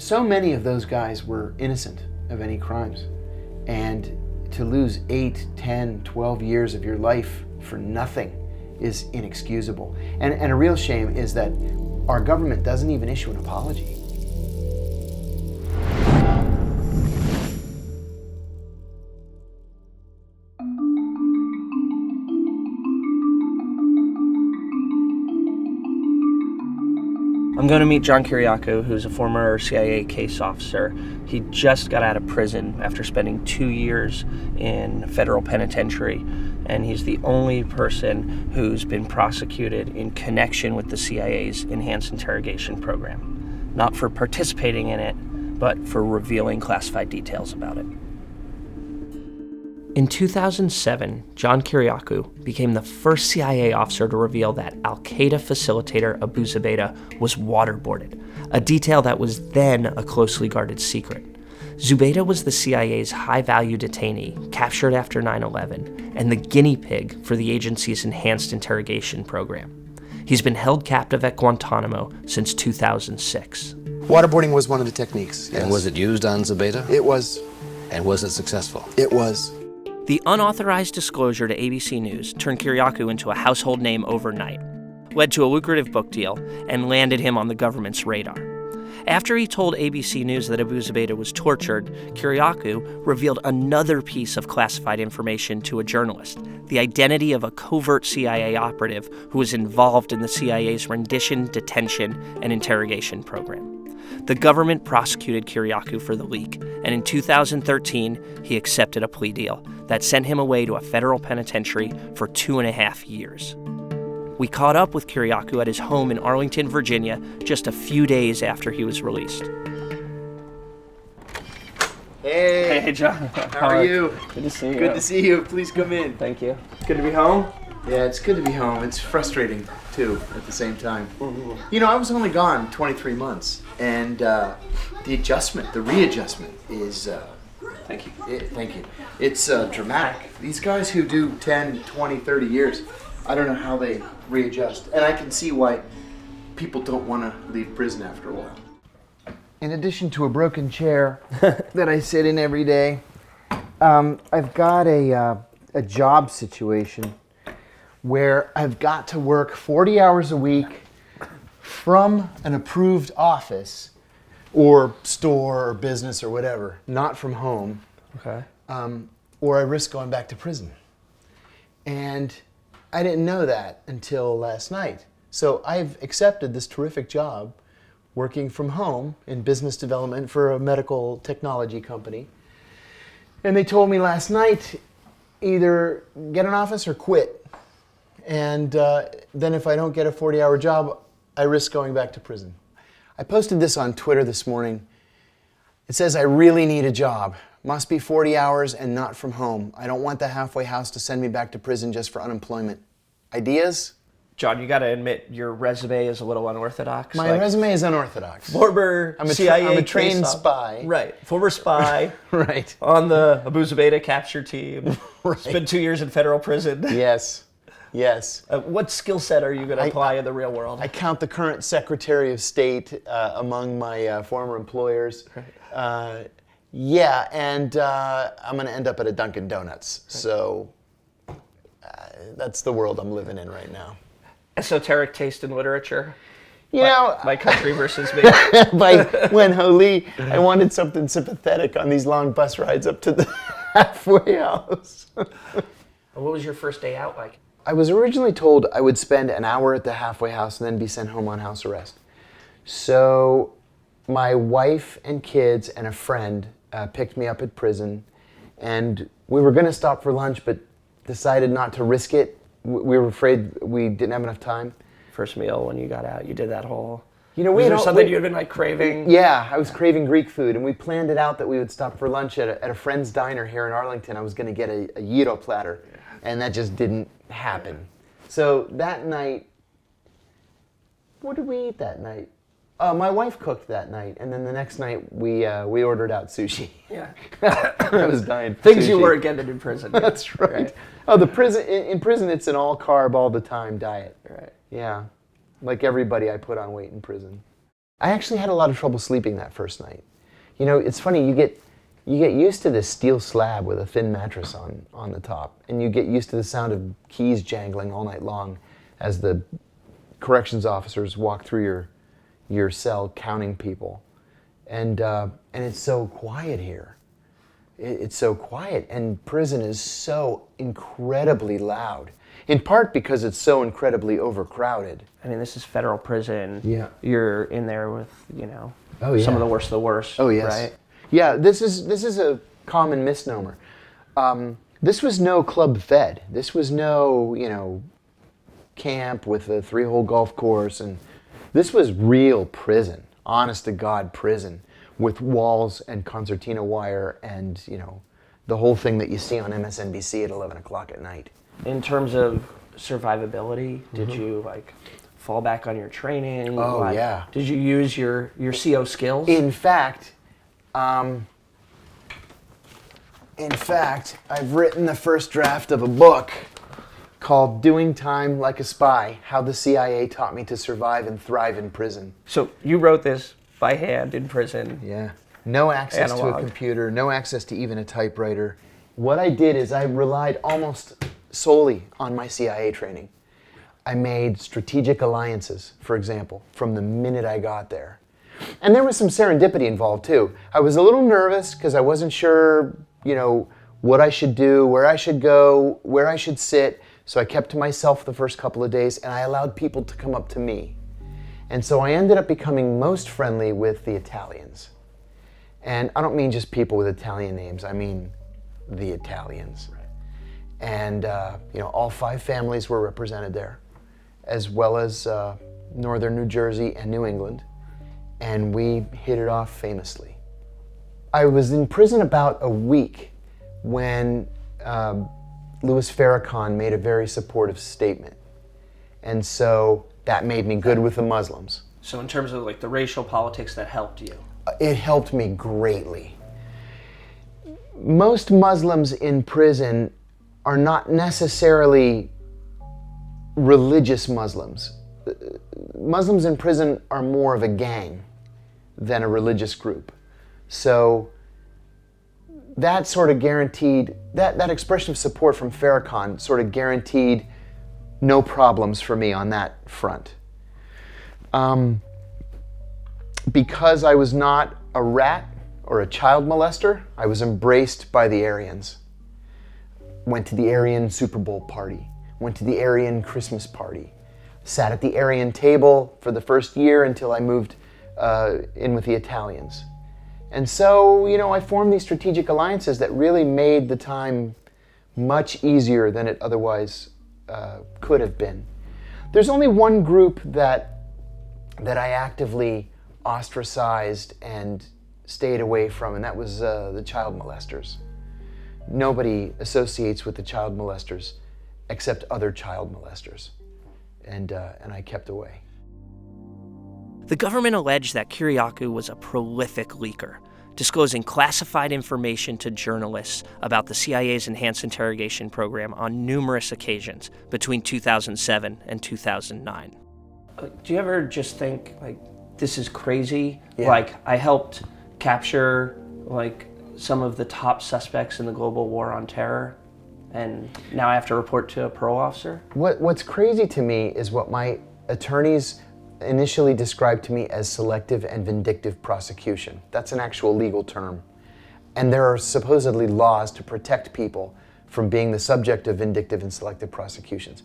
So many of those guys were innocent of any crimes. And to lose 8, 10, 12 years of your life for nothing is inexcusable. And a real shame is that our government doesn't even issue an apology. I'm going to meet John Kiriakou, who's a former CIA case officer. He just got out of prison after spending 2 years in federal penitentiary, and he's the only person who's been prosecuted in connection with the CIA's enhanced interrogation program. Not for participating in it, but for revealing classified details about it. In 2007, John Kiriakou became the first CIA officer to reveal that Al-Qaeda facilitator Abu Zubaydah was waterboarded, a detail that was then a closely guarded secret. Zubaydah was the CIA's high-value detainee, captured after 9/11, and the guinea pig for the agency's enhanced interrogation program. He's been held captive at Guantanamo since 2006. Waterboarding was one of the techniques. Yes. And was it used on Zubaydah? It was. And was it successful? It was. The unauthorized disclosure to ABC News turned Kiriakou into a household name overnight, led to a lucrative book deal, and landed him on the government's radar. After he told ABC News that Abu Zubaydah was tortured, Kiriakou revealed another piece of classified information to a journalist, the identity of a covert CIA operative who was involved in the CIA's rendition, detention, and interrogation program. The government prosecuted Kiriakou for the leak, and in 2013, he accepted a plea deal that sent him away to a federal penitentiary for 2.5 years. We caught up with Kiriakou at his home in Arlington, Virginia, just a few days after he was released. Hey, John. how are you? Good to see you. Good to see you. Please come in. Thank you. Good to be home? Yeah, it's good to be home. It's frustrating, too, at the same time. You know, I was only gone 23 months, and the readjustment is... Thank you. Thank you. It's dramatic. These guys who do 10, 20, 30 years, I don't know how they readjust. And I can see why people don't want to leave prison after a while. In addition to a broken chair that I sit in every day, I've got a job situation where I've got to work 40 hours a week from an approved office or store or business or whatever, not from home. Okay. Or I risk going back to prison. And I didn't know that until last night. So I've accepted this terrific job working from home in business development for a medical technology company. And they told me last night, either get an office or quit. And then if I don't get a 40-hour job, I risk going back to prison. I posted this on Twitter this morning. It says, I really need a job. Must be 40 hours and not from home. I don't want the halfway house to send me back to prison just for unemployment. Ideas? John, you got to admit, your resume is a little unorthodox. My resume is unorthodox. Former CIA I'm a trained spy. Right. Former spy. Right. On the Abu Zubaydah capture team. Right. Spent 2 years in federal prison. Yes. Yes. What skill set are you going to apply in the real world? I count the current Secretary of State among my former employers. Yeah, and I'm going to end up at a Dunkin' Donuts. So that's the world I'm living in right now. Esoteric taste in literature? You know, My Country Versus Me. By Wen Ho Lee, I wanted something sympathetic on these long bus rides up to the halfway house. What was your first day out like? I was originally told I would spend an hour at the halfway house and then be sent home on house arrest. So my wife and kids and a friend picked me up at prison, and we were going to stop for lunch, but decided not to risk it. We were afraid we didn't have enough time. First meal when you got out, you did that whole... You know, was there something you had been like craving? Yeah, I was craving Greek food, and we planned it out that we would stop for lunch at a friend's diner here in Arlington. I was going to get a gyro platter, and that just didn't happen. So that night, what did we eat that night? My wife cooked that night, and then the next night we ordered out sushi. Yeah. I was dying for Things sushi. you weren't getting in prison. That's right. Oh, in prison it's an all carb all the time diet. Right. Yeah. Like everybody, I put on weight in prison. I actually had a lot of trouble sleeping that first night. You know, it's funny, you get used to this steel slab with a thin mattress on the top, and you get used to the sound of keys jangling all night long as the corrections officers walk through your cell counting people. And it's so quiet here. It's so quiet, and prison is so incredibly loud, in part because it's so incredibly overcrowded. I mean, this is federal prison. Yeah. You're in there with, you know, Oh, yeah. some of the worst. Oh, yes. Right? Yeah, this is a common misnomer. This was no Club Fed. This was no, you know, camp with a 3-hole golf course, and this was real prison, honest to God prison, with walls and concertina wire and, you know, the whole thing that you see on MSNBC at 11 o'clock at night. In terms of survivability, did you like fall back on your training? Oh, like, yeah. Did you use your CO skills? In fact, I've written the first draft of a book called Doing Time Like a Spy, How the CIA Taught Me to Survive and Thrive in Prison. So you wrote this by hand in prison. Yeah. No access to a computer, no access to even a typewriter. What I did is I relied almost solely on my CIA training. I made strategic alliances, for example, from the minute I got there. And there was some serendipity involved too. I was a little nervous because I wasn't sure, you know, what I should do, where I should go, where I should sit. So I kept to myself the first couple of days, and I allowed people to come up to me. And so I ended up becoming most friendly with the Italians. And I don't mean just people with Italian names, I mean the Italians. Right. And you know, all 5 families were represented there, as well as northern New Jersey and New England. And we hit it off famously. I was in prison about a week when Louis Farrakhan made a very supportive statement. And so that made me good with the Muslims. So in terms of like the racial politics, that helped you? It helped me greatly. Most Muslims in prison are not necessarily religious Muslims. Muslims in prison are more of a gang than a religious group. So that sort of guaranteed, that expression of support from Farrakhan sort of guaranteed no problems for me on that front. Because I was not a rat or a child molester, I was embraced by the Aryans. Went to the Aryan Super Bowl party, went to the Aryan Christmas party, sat at the Aryan table for the first year until I moved in with the Italians. And so, you know, I formed these strategic alliances that really made the time much easier than it otherwise could have been. There's only one group that I actively ostracized and stayed away from, and that was the child molesters. Nobody associates with the child molesters except other child molesters, and I kept away. The government alleged that Kiriakou was a prolific leaker, disclosing classified information to journalists about the CIA's enhanced interrogation program on numerous occasions between 2007 and 2009. Do you ever just think, like, this is crazy? Yeah. Like, I helped capture, like, some of the top suspects in the global war on terror, and now I have to report to a parole officer? What's crazy to me is what my attorneys initially described to me as selective and vindictive prosecution. That's an actual legal term. And there are supposedly laws to protect people from being the subject of vindictive and selective prosecutions.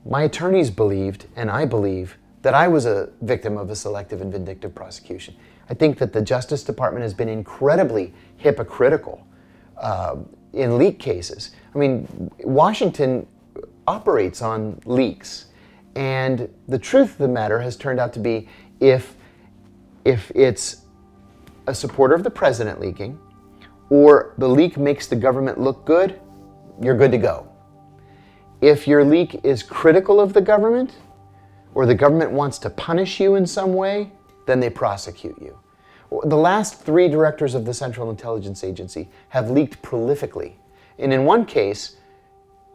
My attorneys believed, and I believe, that I was a victim of a selective and vindictive prosecution. I think that the Justice Department has been incredibly hypocritical in leak cases. I mean, Washington operates on leaks. And the truth of the matter has turned out to be if it's a supporter of the president leaking, or the leak makes the government look good, you're good to go. If your leak is critical of the government, or the government wants to punish you in some way, then they prosecute you. The last 3 directors of the Central Intelligence Agency have leaked prolifically. And in one case,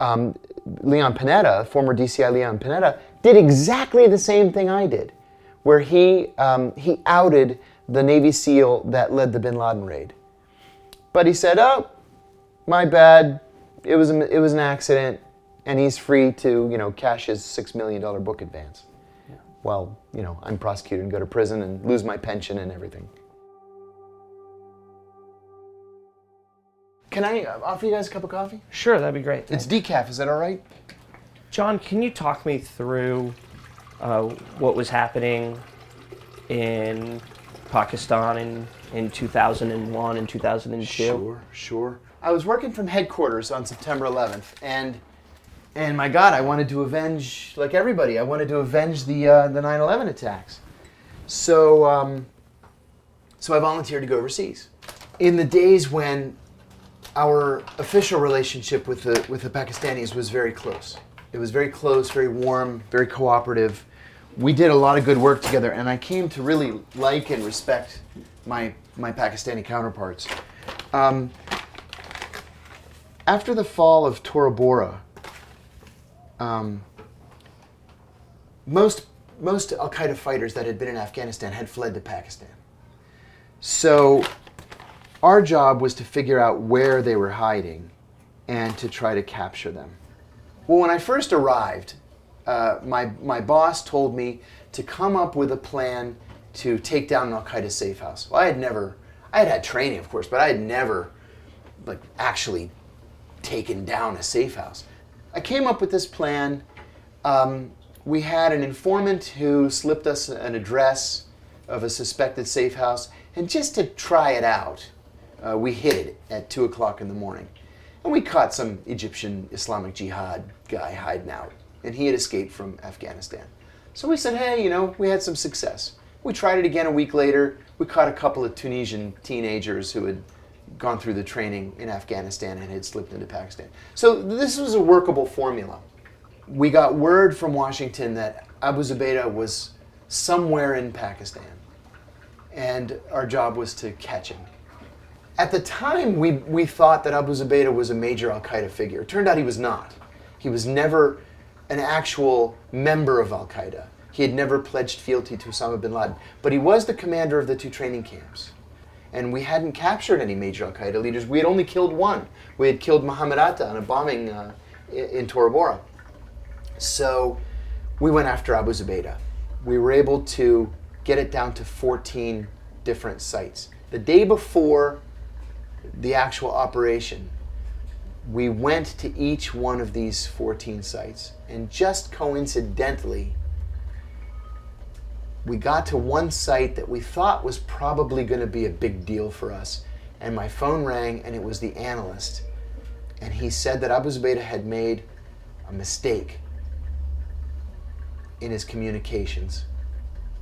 Leon Panetta, former DCI Leon Panetta, did exactly the same thing I did. where he outed the Navy SEAL that led the Bin Laden raid. But he said, "Oh, my bad. It was an accident," and he's free to, cash his $6 million book advance. Yeah. Well, I'm prosecuted and go to prison and lose my pension and everything. Can I offer you guys a cup of coffee? Sure, that'd be great. It's decaf. Is that all right? John, can you talk me through what was happening in Pakistan in 2001 and 2002? Sure. I was working from headquarters on September 11th, and my God, I wanted to avenge, like everybody, I wanted to avenge the 9/11 attacks. So I volunteered to go overseas. In the days when our official relationship with the Pakistanis was very close. It was very close, very warm, very cooperative. We did a lot of good work together, and I came to really like and respect my Pakistani counterparts. After the fall of Tora Bora, most Al-Qaeda fighters that had been in Afghanistan had fled to Pakistan. So our job was to figure out where they were hiding and to try to capture them. Well, when I first arrived, my boss told me to come up with a plan to take down an Al-Qaeda safe house. Well, I had training, of course, but I had never actually taken down a safe house. I came up with this plan. We had an informant who slipped us an address of a suspected safe house, and just to try it out, we hid it at 2 o'clock in the morning. And we caught some Egyptian Islamic Jihad guy hiding out, and he had escaped from Afghanistan. So we said, hey, we had some success. We tried it again a week later. We caught a couple of Tunisian teenagers who had gone through the training in Afghanistan and had slipped into Pakistan. So this was a workable formula. We got word from Washington that Abu Zubaydah was somewhere in Pakistan, and our job was to catch him. At the time, we thought that Abu Zubaydah was a major Al-Qaeda figure. It turned out he was not. He was never an actual member of Al-Qaeda. He had never pledged fealty to Osama bin Laden. But he was the commander of the 2 training camps. And we hadn't captured any major Al-Qaeda leaders. We had only killed one. We had killed Mohammed Atta in a bombing in Tora Bora. So we went after Abu Zubaydah. We were able to get it down to 14 different sites. The day before the actual operation, we went to each one of these 14 sites, and just coincidentally, we got to one site that we thought was probably going to be a big deal for us, and my phone rang, and it was the analyst, and he said that Abu Zubaydah had made a mistake in his communications.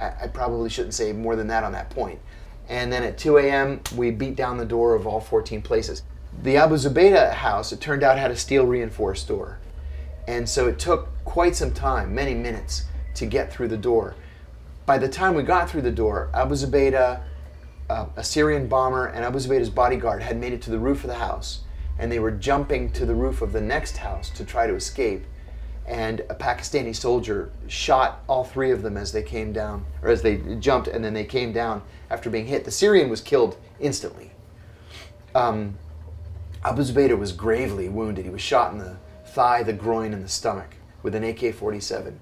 I probably shouldn't say more than that on that point. And then at 2 a.m., we beat down the door of all 14 places. The Abu Zubaydah house, it turned out, had a steel reinforced door. And so it took quite some time, many minutes, to get through the door. By the time we got through the door, Abu Zubaydah, a Syrian bomber, and Abu Zubaydah's bodyguard had made it to the roof of the house. And they were jumping to the roof of the next house to try to escape. And a Pakistani soldier shot all 3 of them as they came down, or as they jumped, and then they came down after being hit. The Syrian was killed instantly. Abu Zubaydah was gravely wounded. He was shot in the thigh, the groin, and the stomach with an AK-47.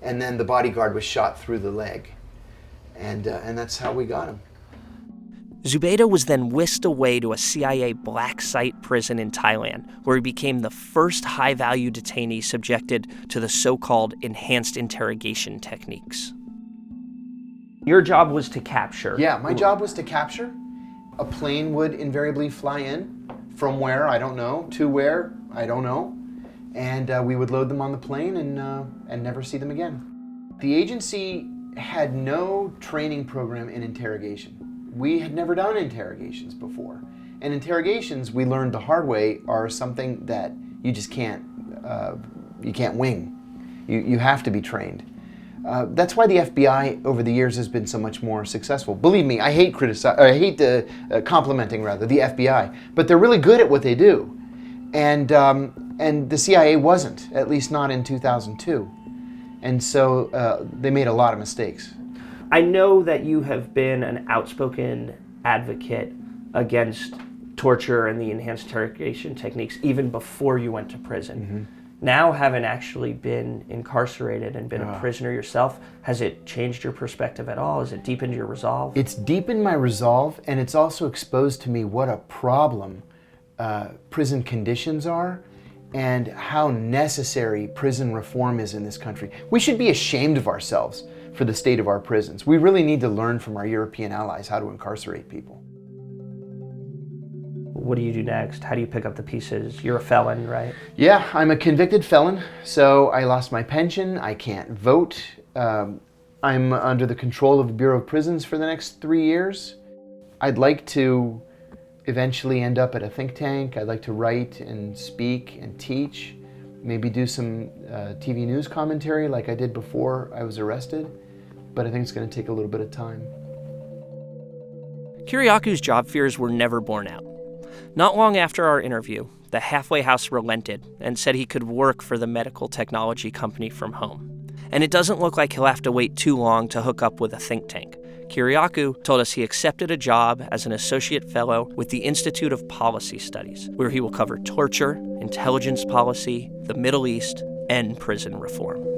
And then the bodyguard was shot through the leg. And that's how we got him. Zubaydah was then whisked away to a CIA black site prison in Thailand, where he became the first high-value detainee subjected to the so-called enhanced interrogation techniques. Your job was to capture. Yeah, my job was to capture. A plane would invariably fly in from where, I don't know, to where, I don't know. And we would load them on the plane and never see them again. The agency had no training program in interrogation. We had never done interrogations before. And interrogations, we learned the hard way, are something that you just can't wing. You have to be trained. That's why the FBI over the years has been so much more successful. Believe me, I hate complimenting the FBI, but they're really good at what they do. And the CIA wasn't, at least not in 2002. And so they made a lot of mistakes. I know that you have been an outspoken advocate against torture and the enhanced interrogation techniques even before you went to prison. Mm-hmm. Now, having actually been incarcerated and been a prisoner yourself, has it changed your perspective at all? Has it deepened your resolve? It's deepened my resolve, and it's also exposed to me what a problem prison conditions are and how necessary prison reform is in this country. We should be ashamed of ourselves for the state of our prisons. We really need to learn from our European allies how to incarcerate people. What do you do next? How do you pick up the pieces? You're a felon, right? Yeah, I'm a convicted felon, so I lost my pension, I can't vote. I'm under the control of the Bureau of Prisons for the next 3 years. I'd like to eventually end up at a think tank. I'd like to write and speak and teach, maybe do some TV news commentary like I did before I was arrested, but I think it's going to take a little bit of time. Kiriakou's job fears were never borne out. Not long after our interview, the halfway house relented and said he could work for the medical technology company from home. And it doesn't look like he'll have to wait too long to hook up with a think tank. Kiriakou told us he accepted a job as an associate fellow with the Institute of Policy Studies, where he will cover torture, intelligence policy, the Middle East, and prison reform.